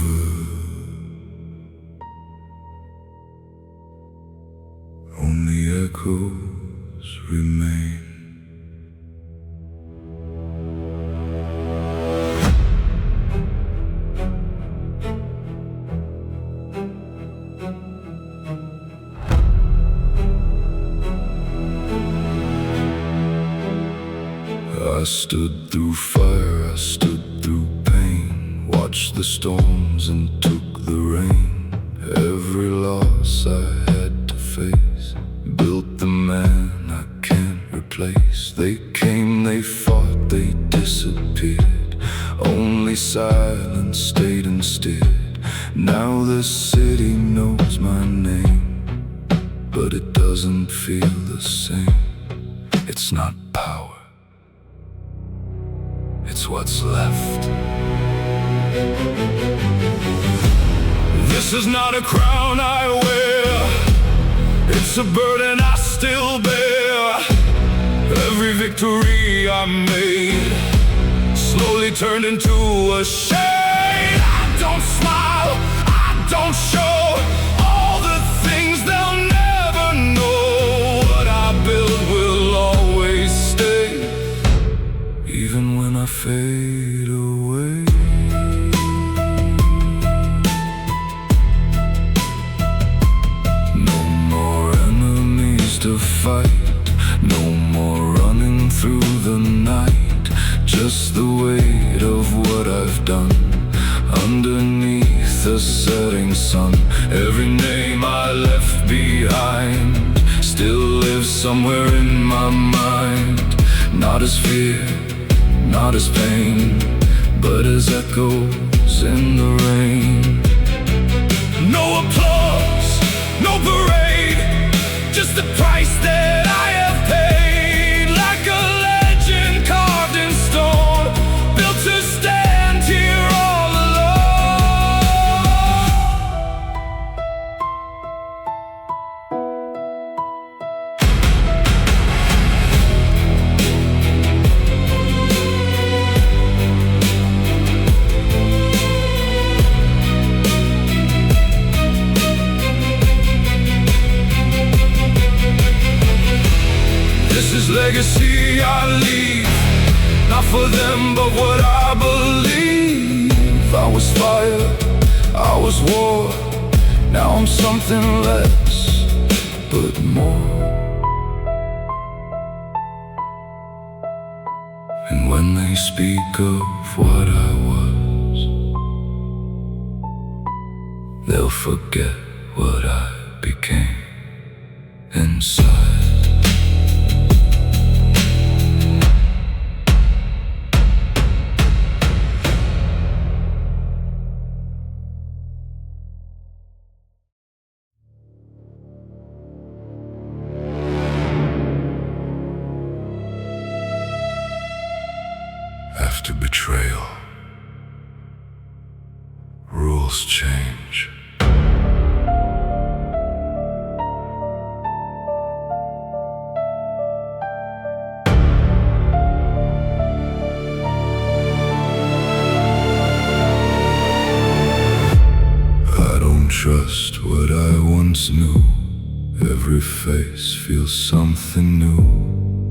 over. Only echoes remain. I stood through fire, I stood through pain, watched the storms and took the rain. Every loss I had to face, built the man I can't replace. They came, they fought, they disappeared. Only silence stayed instead. Now the city knows my name, but it doesn't feel the same. It's not power, it's what's left. This is not a crown I wear, it's a burden I still bear. Every victory I made slowly turned into a shame. I don't smile, I don't show all the things they'll never know. What I build will always stay, even when I fade away. No more enemies to fight, no more running through the night. Just the weight of what I've done underneath the setting sun. Every name I left behind still lives somewhere in my mind. Not as fear, not as pain, but as echoes in the rain. No applause, no parade, just the price that I have paid. Like a legend carved in stone, built to stand here all legacy I leave, not for them but what I believe. I was fire, I was war, now I'm something less but more. And when they speak of what I was, they'll forget what I became inside. After betrayal, rules change. I don't trust what I once knew. Every face feels something new.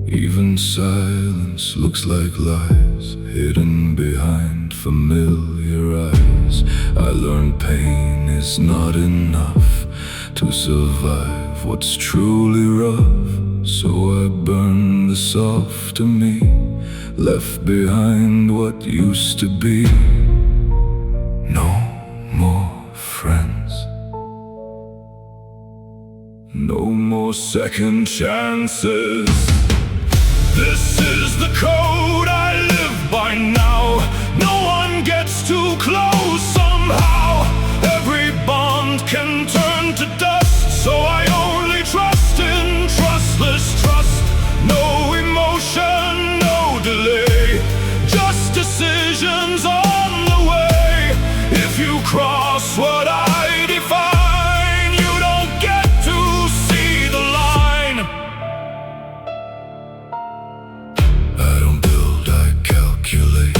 Even silence looks like lies, hidden behind familiar eyes. I learned pain is not enough to survive what's truly rough. So I burn the soft to me, left behind what used to be. No more friends, no more second chances. This is the code I live by now. No one gets too close somehow. Every bond can turn to dust, so I only trust in trustless trust. No emotion, no delay, just decisions on the way. If you cross what I define, you don't get to see the line. I don't build, I calculate.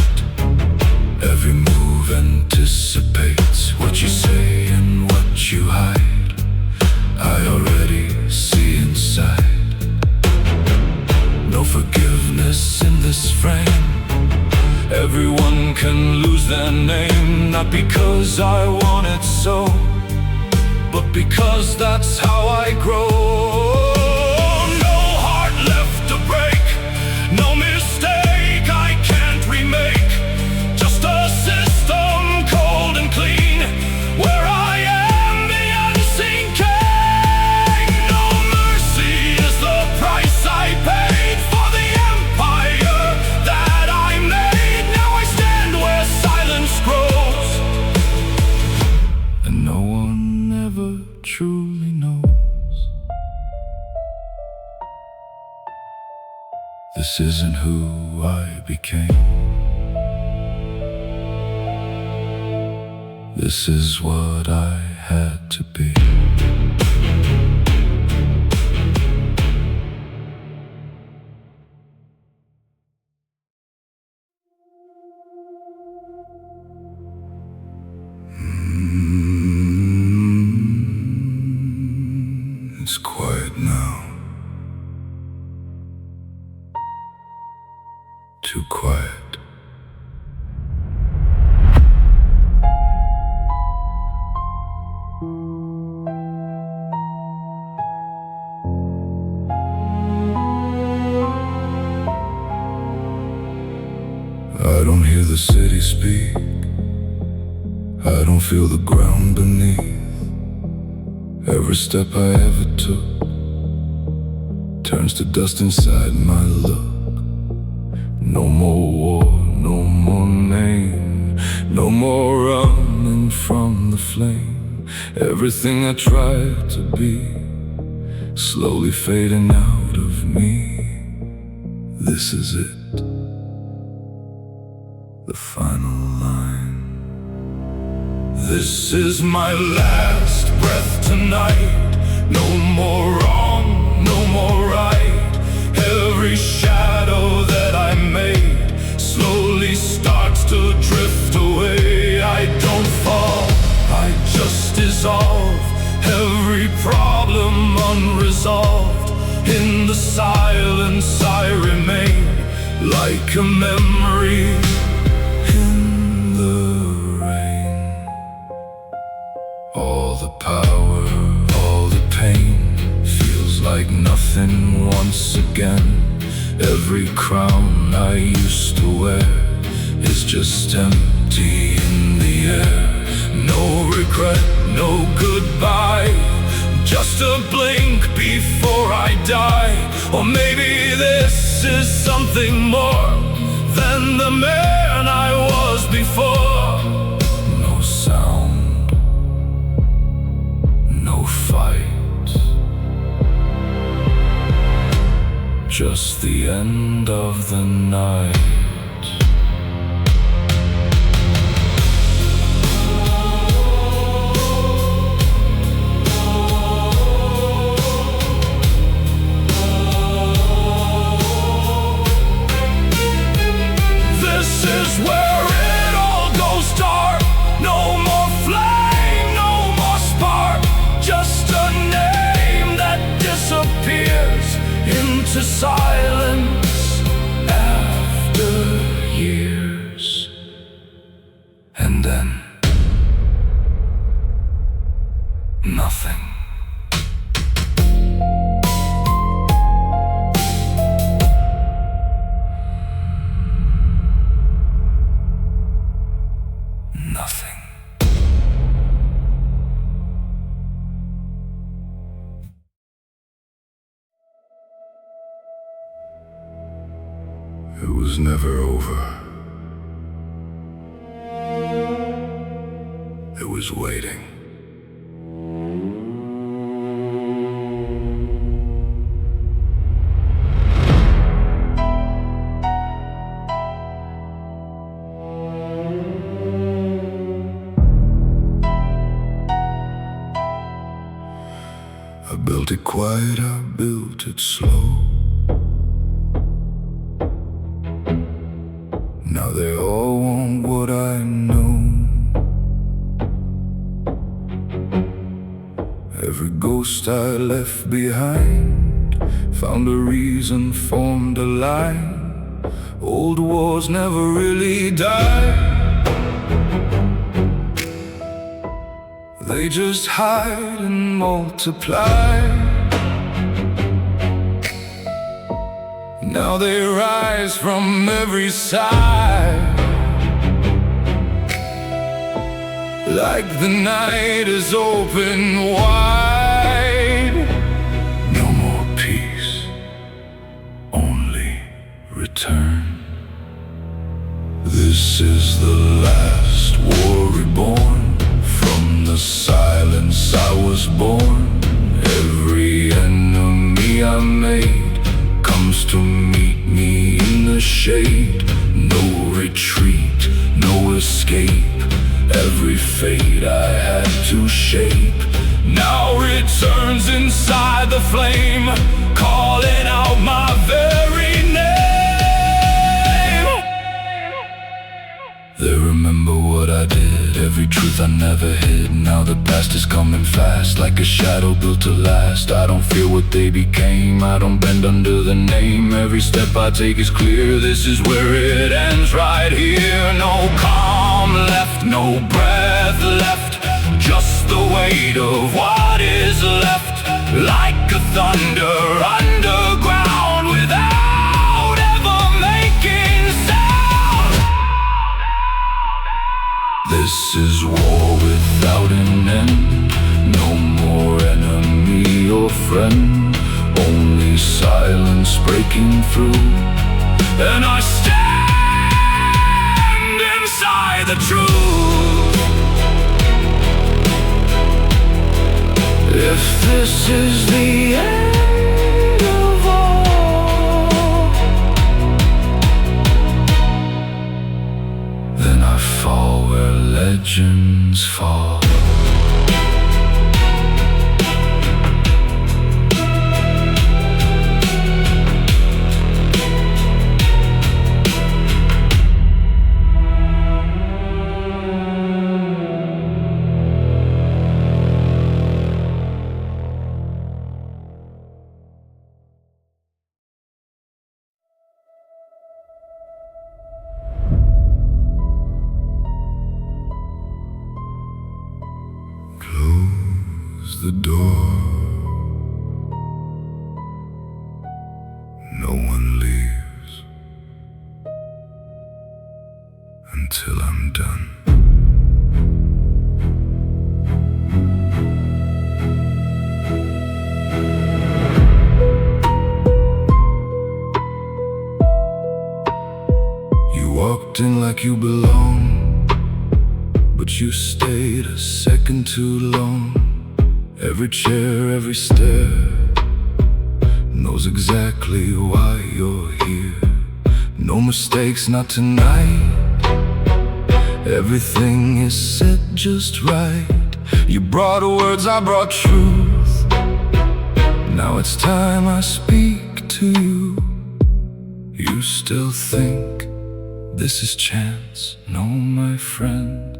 Every move anticipates you say and what you hide, I already see inside. No forgiveness in this frame. Everyone can lose their name, not because I want it so, but because that's how I grow. No heart left to break, no mistake I can't remake. Just a system cold and clean, where I am the unseen king. No mercy is the price I paid for the empire that I made. Now I stand where silence grows, and no one ever truly knows. This isn't who I became. This is what I had to be. It's quiet now. Too quiet. I don't hear the city speak. I don't feel the ground beneath. Every step I ever took turns to dust inside my look. No more war, no more name, no more running from the flame. Everything I tried to be, slowly fading out of me. This is it, the final line. This is my last breath tonight. No more wrong, no more right. Every shadow that I made slowly starts to drift away. I don't fall, I just dissolve. Every problem unresolved. In the silence I remain, like a memory in the rain. All the power, all the pain, feels like nothing once again. Every crown I used to wear is just empty in the air. No regret, no goodbye, just a blink before I die. Or maybe this is something more than the man I was before. No sound, no fight, just the end of the night. This is where it all goes dark. No more flame, no more spark. Just a name that disappears into silence after years. And then nothing. Nothing. It was never over. It was waiting. I built it quiet, I built it slow. Now they all want what I know. ghost I left behind. Found a reason, formed a line. Old wars never really die. They just hide and multiply. Now they rise from every side. Like the night is open wide. No more peace, only return. This is the last war reborn. From the silence I was born. Every enemy I made comes to meet me in the shade. No retreat, no escape. Every fate I had to shape now returns inside the flame, calling out my very name. They remember what I did, every truth I never hid. Now the past is coming fast, like a shadow built to last. I don't fear what they became, I don't bend under the name. Every step I take is clear, this is where it ends, right here. No calm left, no breath left, just the weight of what is left. Like a thunder underground without ever making sound. This is war without an end. No more enemy or friend, only silence breaking through. And I stand inside the truth. If this is the end of all, then I fall where legends fall. Close the door. No one leaves until I'm done. You walked in like you belong, but you stayed a second too long. Every chair, every stare knows exactly why you're here. No mistakes, not tonight. Everything is set just right. You brought words, I brought truth. Now it's time I speak to you. You still think this is chance? No, my friend,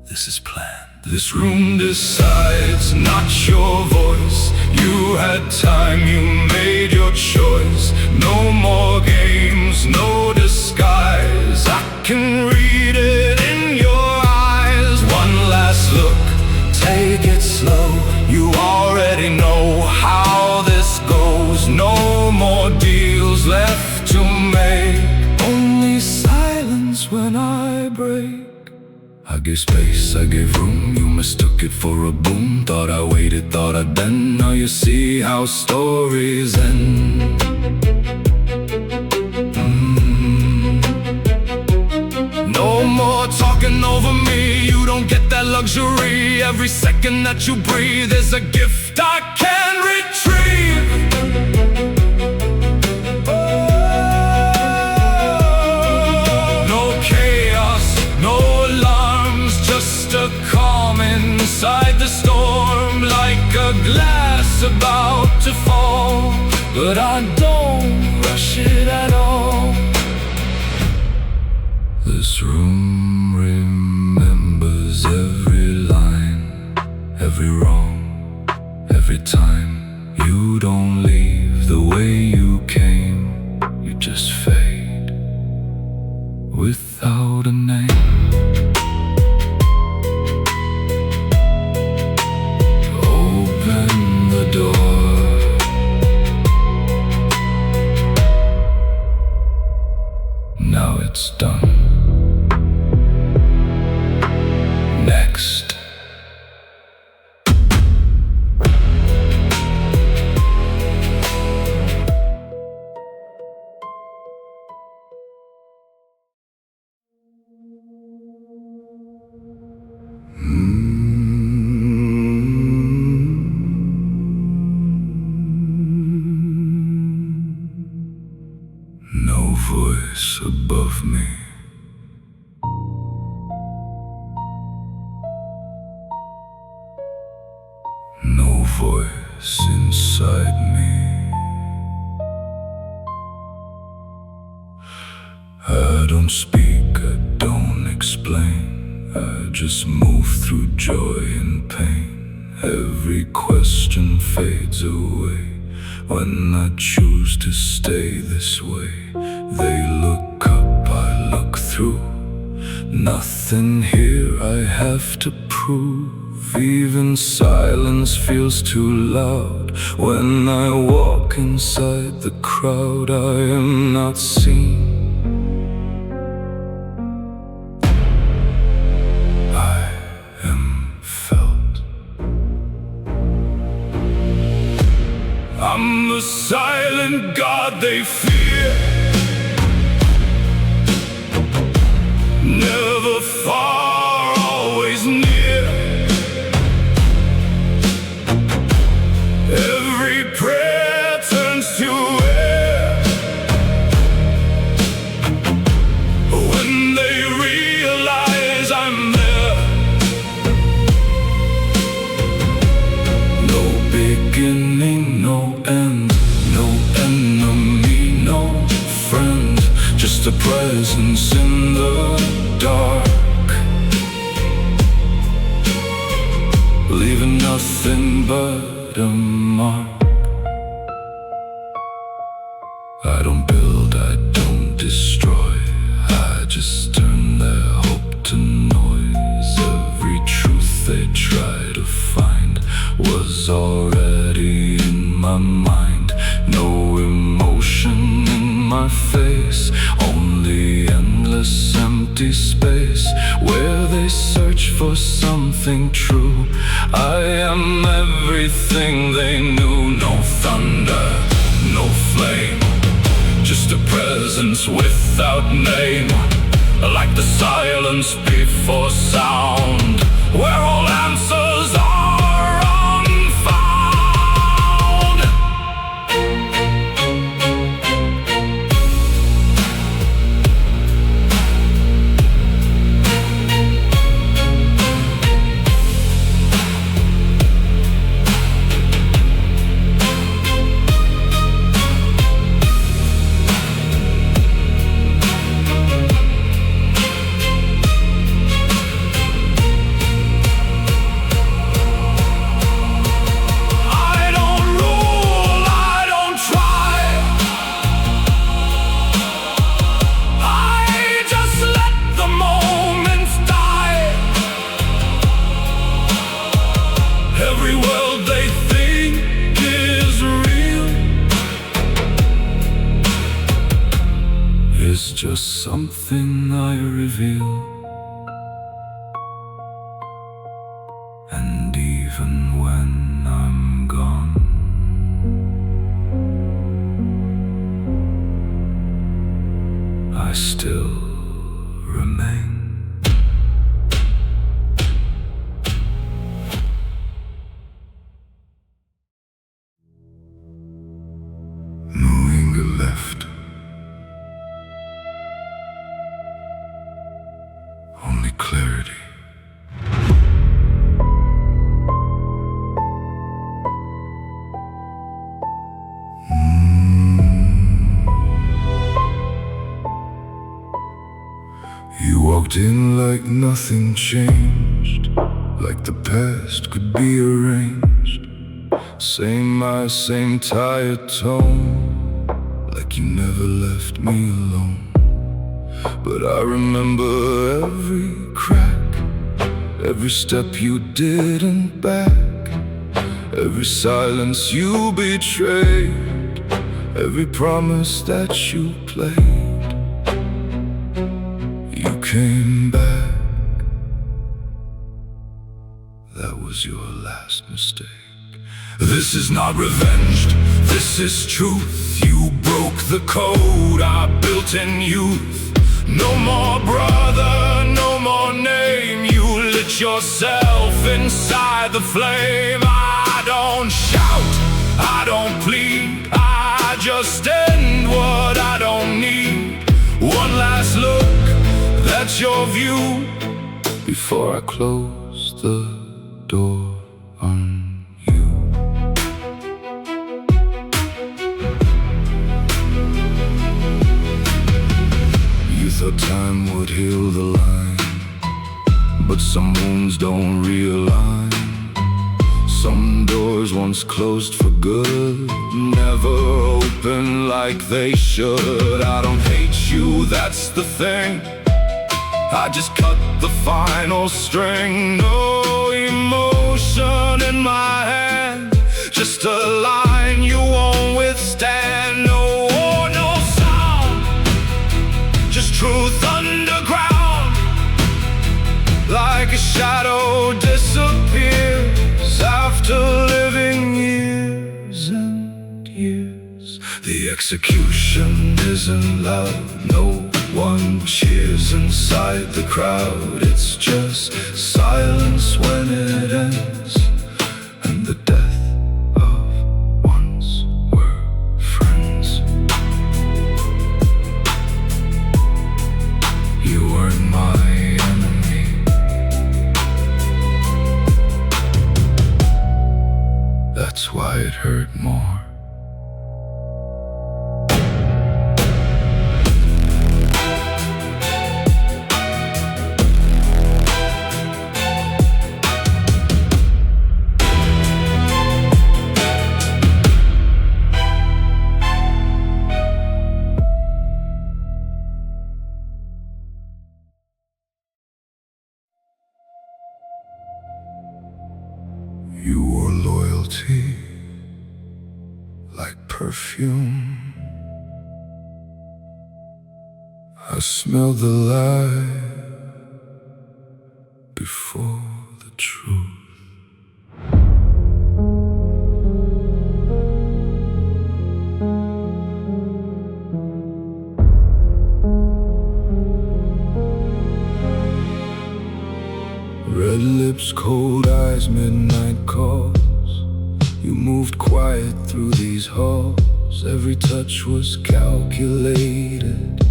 this is planned. This room decides, not your voice. You had time, you made your choice. No more games, no disguise. I can read it in your eyes. One last look, take it slow. You already know how this goes. No more deals left to make, only silence when I break. I gave space, I gave room, you mistook it for a boom. Thought I waited, thought I'd bend. Now you see how stories end. No more talking over me, you don't get that luxury. Every second that you breathe is a gift I can't retrieve. A calm inside the storm, like a glass about to fall. But I don't rush it at all. This room remembers every line, every wrong, every time. just fade without a name. Open the door. Now it's done. Next. No voice above me. No voice inside me. I don't speak, I don't explain. I just move through joy and pain. Every question fades away when I choose to stay this way. They look up, I look through. Nothing here I have to prove. Even silence feels too loud. When I walk inside the crowd, I am not seen. I am felt. I'm the silent God they fear. Never far, always near. Every prayer turns to air when they realize I'm there. No beginning, no end, no enemy, no friend, just a presence in the dark, leaving nothing but a mark. I don't build, I don't destroy. I just turn their hope to noise. Every truth they try to find was already in my mind. No emotion in my face, only endless empty space where they search for something true. I am everything they knew. No thunder, no flame, just a presence without name. Like the silence before sound, where all answers are unfound. It's just something I reveal. And even when I'm gone, I still remain. No anger left, only clarity. You walked in like nothing changed, like the past could be arranged. Same eyes, same tired tone, like you never left me alone. But I remember every crack, every step you didn't back, every silence you betrayed, every promise that you played. You came back. That was your last mistake. This is not revenge, this is truth. You broke the code I built in youth. No more brother, no more name. You lit yourself inside the flame. I don't shout, I don't plead, I just end what I don't need. One last look, that's your view, before I close the door on you. You thought time would heal the line, but some wounds don't realign. Some doors once closed for good never open like they should. I don't hate you, that's the thing, I just cut the final string. No emotion in my hand, just a line you won't withstand. No war, no sound, just truth underground. Like a shadow disappears after living years and years. The execution isn't loud, no one cheers inside the crowd. It's just silence when it ends, and the death of once were friends. You weren't my enemy, that's why it hurt more. You wore loyalty like perfume. I smelled the lie before the truth. Red lips, cold eyes, midnight calls. You moved quiet through these halls. Every touch was calculated,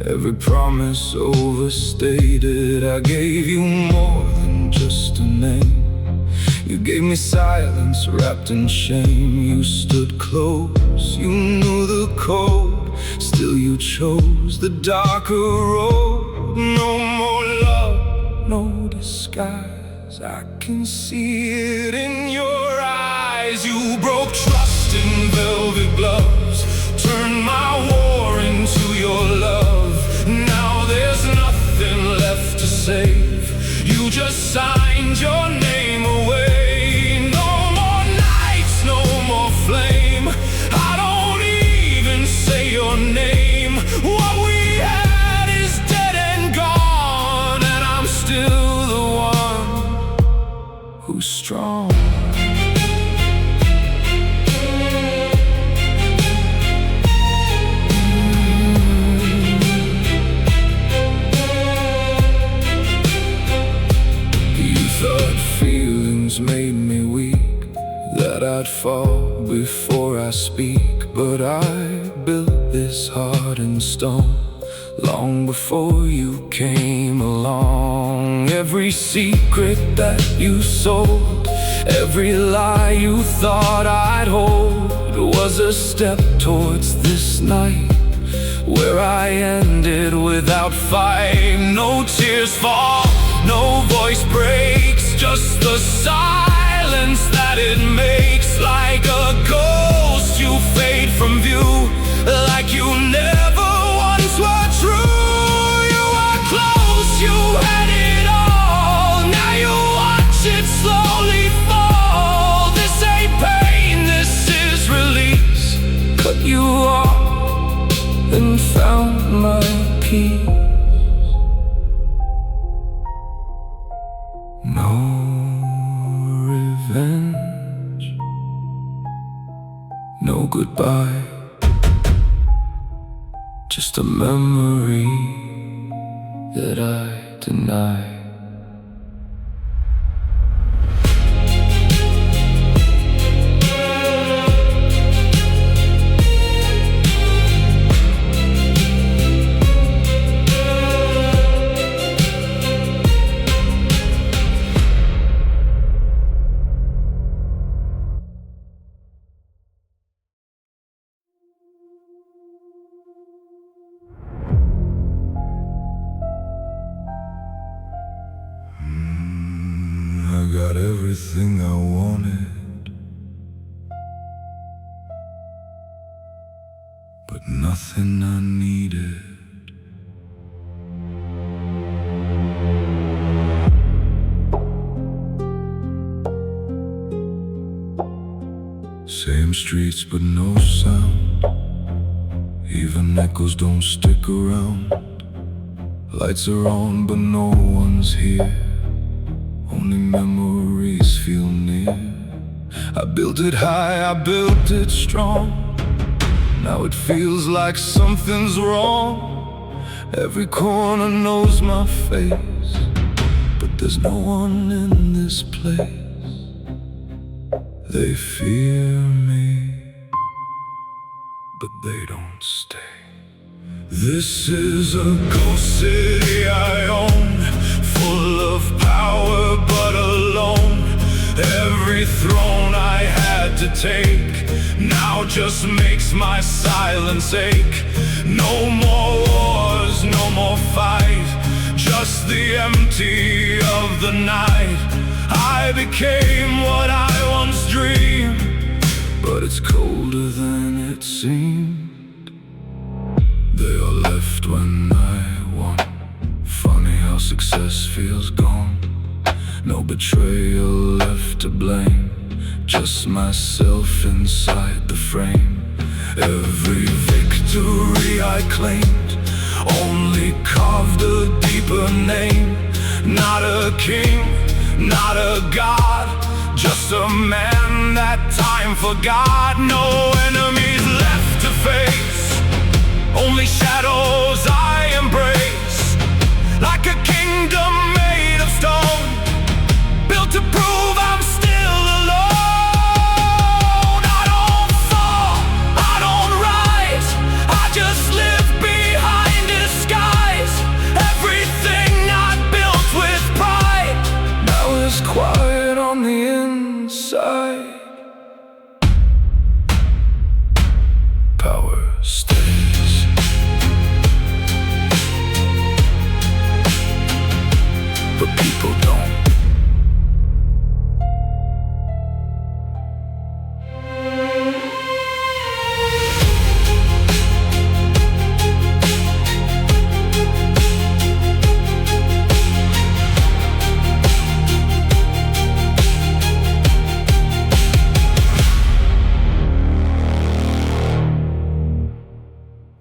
every promise overstated. I gave you more than just a name. You gave me silence wrapped in shame. You stood close, you knew the code. Still you chose the darker road. No more love, no disguise, I can see it in your eyes. You broke trust in velvet gloves, turned my war into your love. Now there's nothing left to save, you just signed your name away. No more nights, no more flame, I don't even say your name. What we had is dead and gone, and I'm still the one who's strong. Made me weak, that I'd fall before I speak. But I built this heart in stone long before you came along. Every secret that you sold, every lie you thought I'd hold, was a step towards this night where I ended without fight. No tears fall, no voice breaks, just the silence that it makes. Like a ghost you fade from view, like you never once were true. You were close, you had it all. Now you watch it slowly fall. This ain't pain, this is release. Cut you off and found my peace. No revenge, no goodbye, just a memory that I deny. I got everything I wanted, but nothing I needed. Same streets but no sound, even echoes don't stick around. Lights are on but no one's here, only memories feel near. I built it high, I built it strong. Now it feels like something's wrong. Every corner knows my face, but there's no one in this place. They fear me, but they don't stay. This is a ghost city I own, full of power but alone. Every throne I had to take now just makes my silence ache. No more wars, no more fight, just the empty of the night. I became what I once dreamed, but it's colder than it seemed. They all left when I won. Funny how success feels gone. No betrayal left to blame, just myself inside the frame. Every victory I claimed only carved a deeper name. Not a king, not a god, just a man that time forgot. No enemies left to face, only shadows I embrace. Like a kingdom made of stone, built to prove I'm still alone. I don't fall, I don't rise, I just live behind disguise. Everything I built with pride now is quiet on the inside. Power stays, but people don't.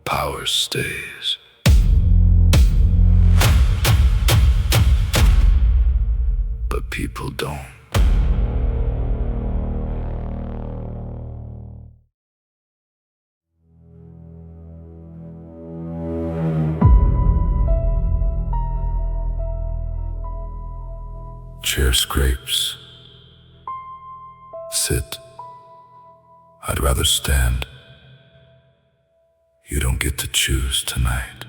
Power stays, but people don't. Chair scrapes. Sit. I'd rather stand. You don't get to choose tonight.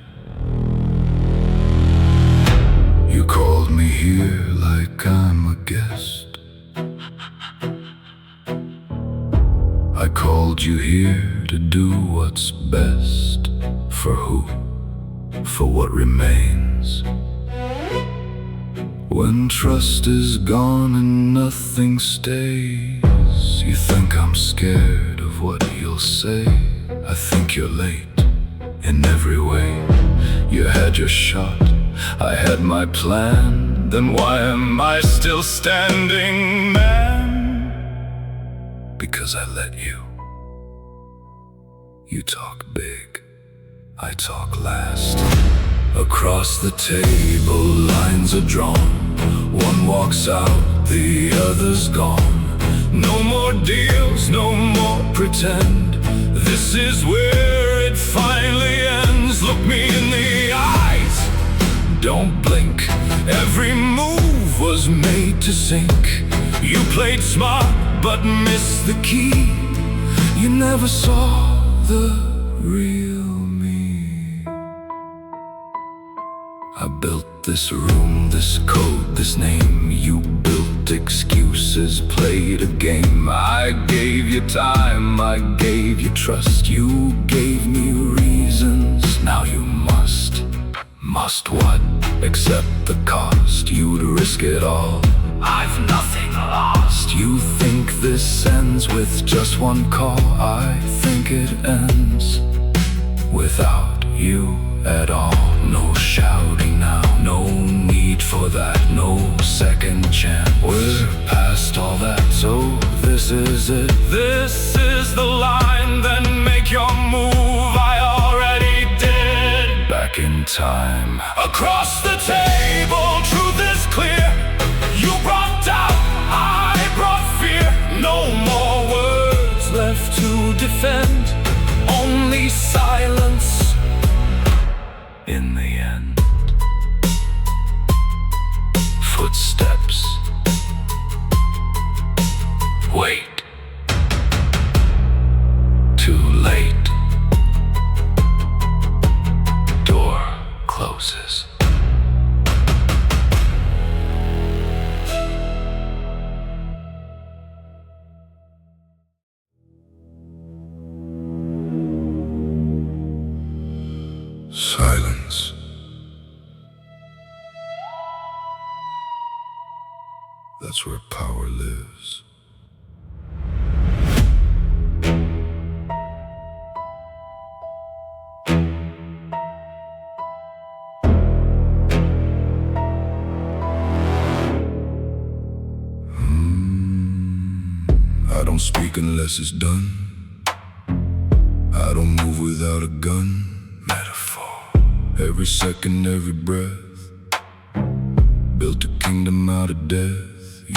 You called me here like I'm a guest. I called you here to do what's best. For who? For what remains. When trust is gone and nothing stays, you think I'm scared of what you'll say. I think you're late in every way. You had your shot, I had my plan. Then why am I still standing, man? Because I let you. You talk big, I talk last. Across the table, lines are drawn. One walks out, the other's gone. No more deals, no more pretend. This is where it finally ends. Look me in the eyes, don't blink. Every move was made to sink. You played smart, but missed the key. You never saw the real me. I built this room, this code, this name. You built excuses, played a game. I gave you time, I gave you trust. You gave me reasons, now you must. Must what? Accept the cost. You'd risk it all, I've nothing lost. You think this ends with just one call. I think it ends without you at all. No shouting now, no need for that. No second chance, we're past all that. So this is it. This is the line, then make your move. I already did. Back in time. Across the table, truth is clear. You brought doubt, I brought fear. No more words left to defend, only silence in the end. Footsteps. Wait. Too late. Door closes. Silence. That's where power lives. I don't speak unless it's done. I don't move without a gun. Metaphor. Every second, every breath. Built a kingdom out of death.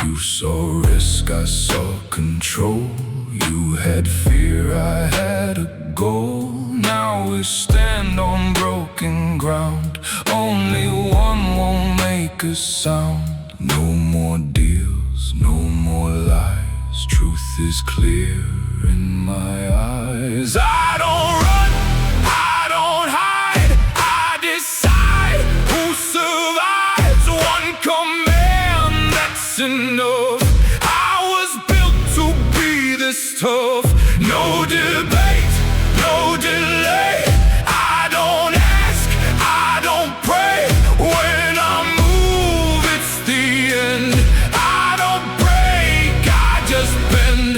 You saw risk, I saw control. You had fear, I had a goal. Now we stand on broken ground. Only one won't make a sound. No more deals, no more lies. Truth is clear in my eyes. I don't run, I don't hide. I decide who survives. One command, that's enough. I was built to be this tough. No debate, no delay. I don't ask, I don't pray. When I move, it's the end. I don't break, I just bend.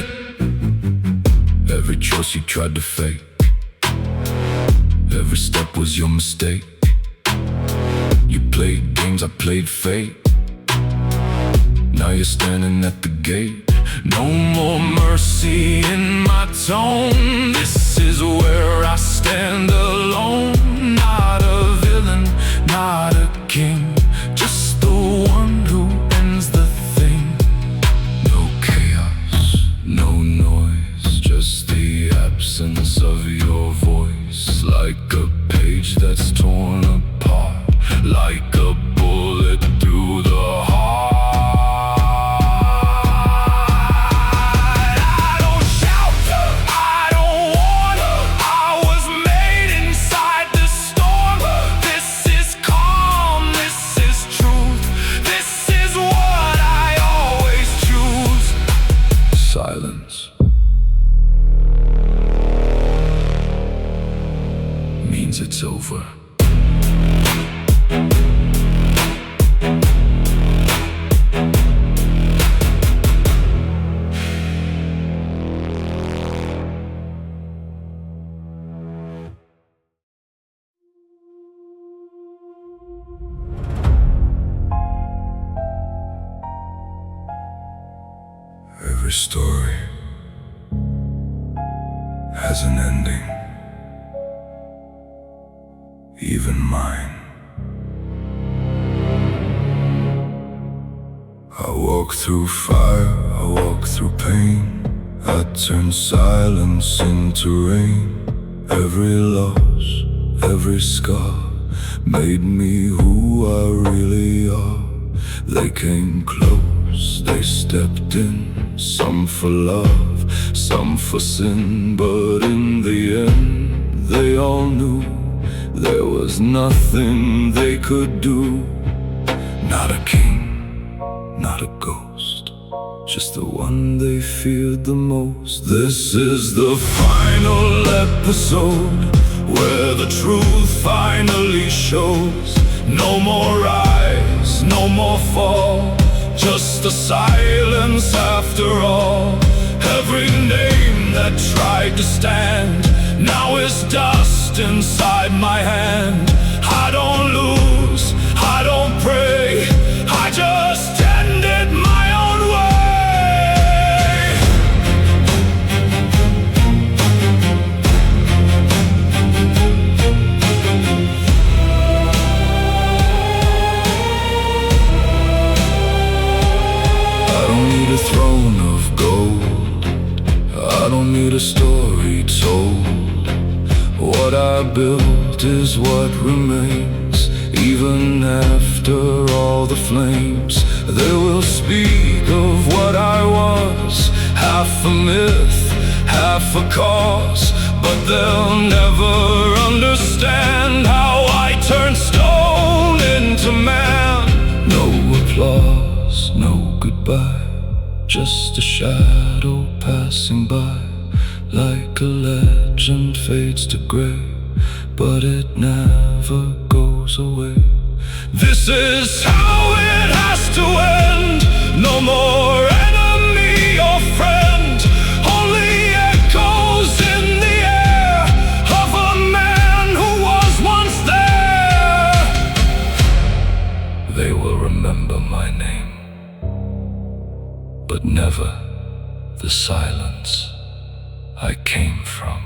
Every choice you tried to fake, every step was your mistake. You played games, I played fate. Now you're standing at the gate. No more mercy in my tone. This is where I stand alone. Not a villain, not a king, just the one who ends the thing. No chaos, no noise, just the absence of your voice. Like a page that's torn apart, like a bullet through the heart. Silence means it's over. Every story has an ending, even mine. I walk through fire, I walk through pain, I turn silence into rain. Every loss, every scar made me who I really are. They came close, they stepped in, some for love, some for sin, but in the end, they all knew there was nothing they could do. Not a king, not a ghost, just the one they feared the most. This is the final episode, where the truth finally shows. No more rise, no more fall, just the silence after all. Every name that tried to stand now is dust inside my hand. I don't lose, I don't pray, I just ended my own way. I don't need a throne of gold, I don't need a story told. What I built is what remains, even after all the flames. They will speak of what I was, half a myth, half a cause, but they'll never understand how I turned stone into man. No applause, no goodbye, just a shadow passing by. Like a legend fades to gray, but it never goes away. This is how it has to end. No more enemy or friend, only echoes in the air of a man who was once there. They will remember my name, but never the silence I came from.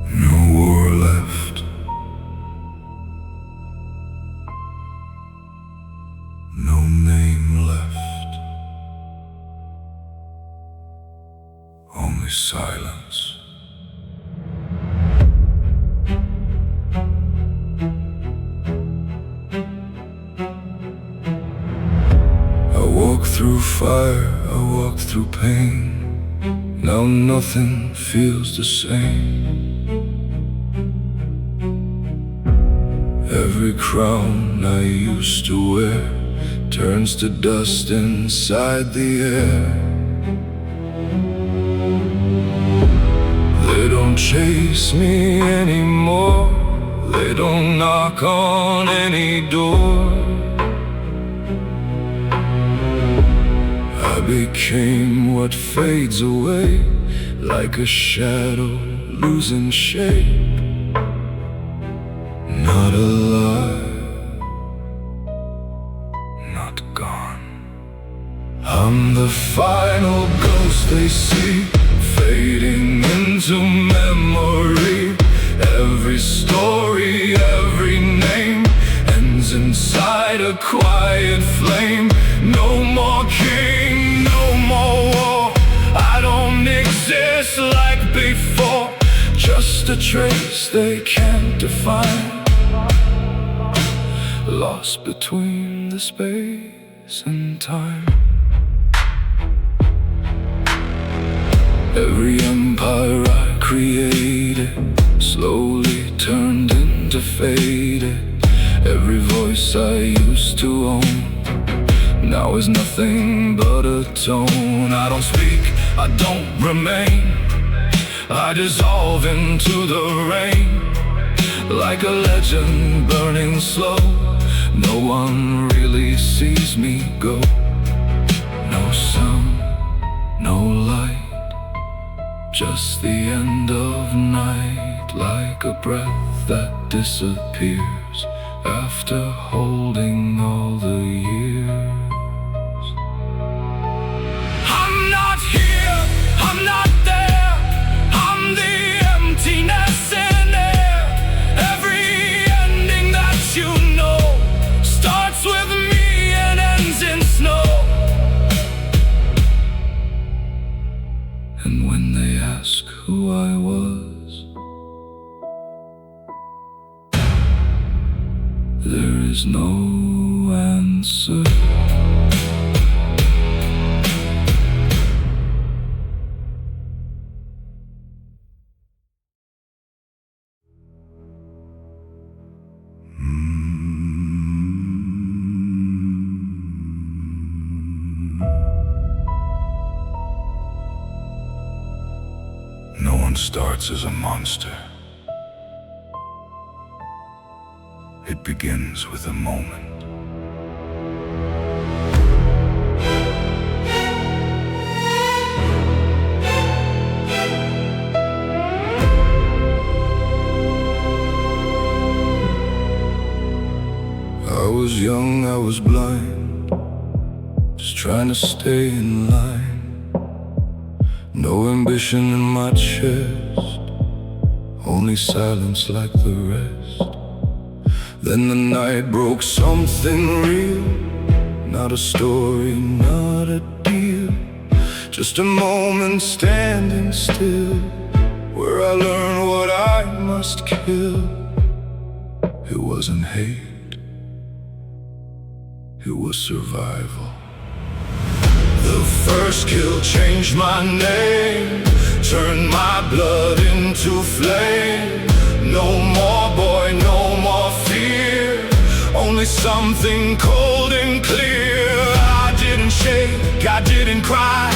No war left, no name left, only silence. I walk through fire, I walk through pain. Now nothing feels the same. Every crown I used to wear turns to dust inside the air. They don't chase me anymore, they don't knock on any door. I became what fades away, like a shadow losing shape. Not alive, not gone. I'm the final ghost they see, fading into memory. Every story, every name ends inside a quiet flame. No more king, no more war, I don't exist like before. Just a trace they can't define, lost between the space and time. Every empire I created slowly turned into faded. Every voice I used to own now is nothing but a tone. I don't speak, I don't remain, I dissolve into the rain, like a legend burning slow. No one really sees me go. No sound, no light, just the end of night, like a breath that disappears after holding all the years. I'm not here, I'm not there, I'm the emptiness in air. Every ending that you know starts with me and ends in snow. And when they ask who I was, there is no answer. No one starts as a monster. It begins with a moment. I was young, I was blind, just trying to stay in line. No ambition in my chest, only silence like the rest. Then the night broke, something real, not a story, not a deal, just a moment standing still, where I learned what I must kill. It wasn't hate, it was survival. The first kill changed my name, turned my blood into flame. No more boy, no more fear, only something cold and clear. I didn't shake, I didn't cry,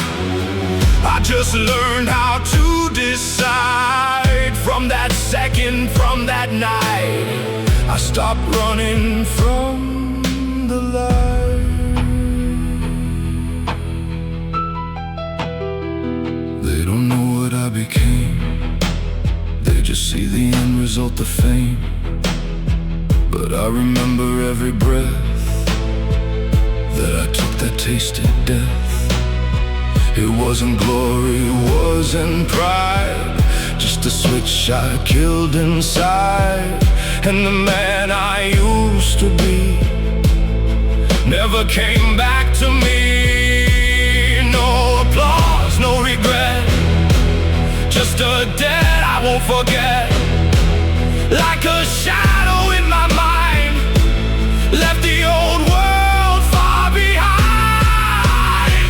I just learned how to decide. From that second, from that night, I stopped running from the light. They don't know what I became, they just see the end result, the fame. But I remember every breath that I took that tasted death. It wasn't glory, it wasn't pride, just a switch I killed inside. And the man I used to be never came back to me. No applause, no regret, just a debt I won't forget. Like a shadow in my mind, left the old world far behind.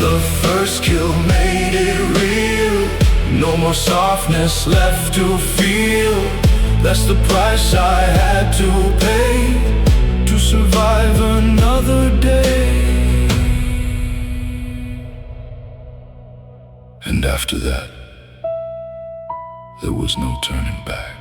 The first kill made it real, no more softness left to feel. That's the price I had to pay to survive another day. And after that, there was no turning back.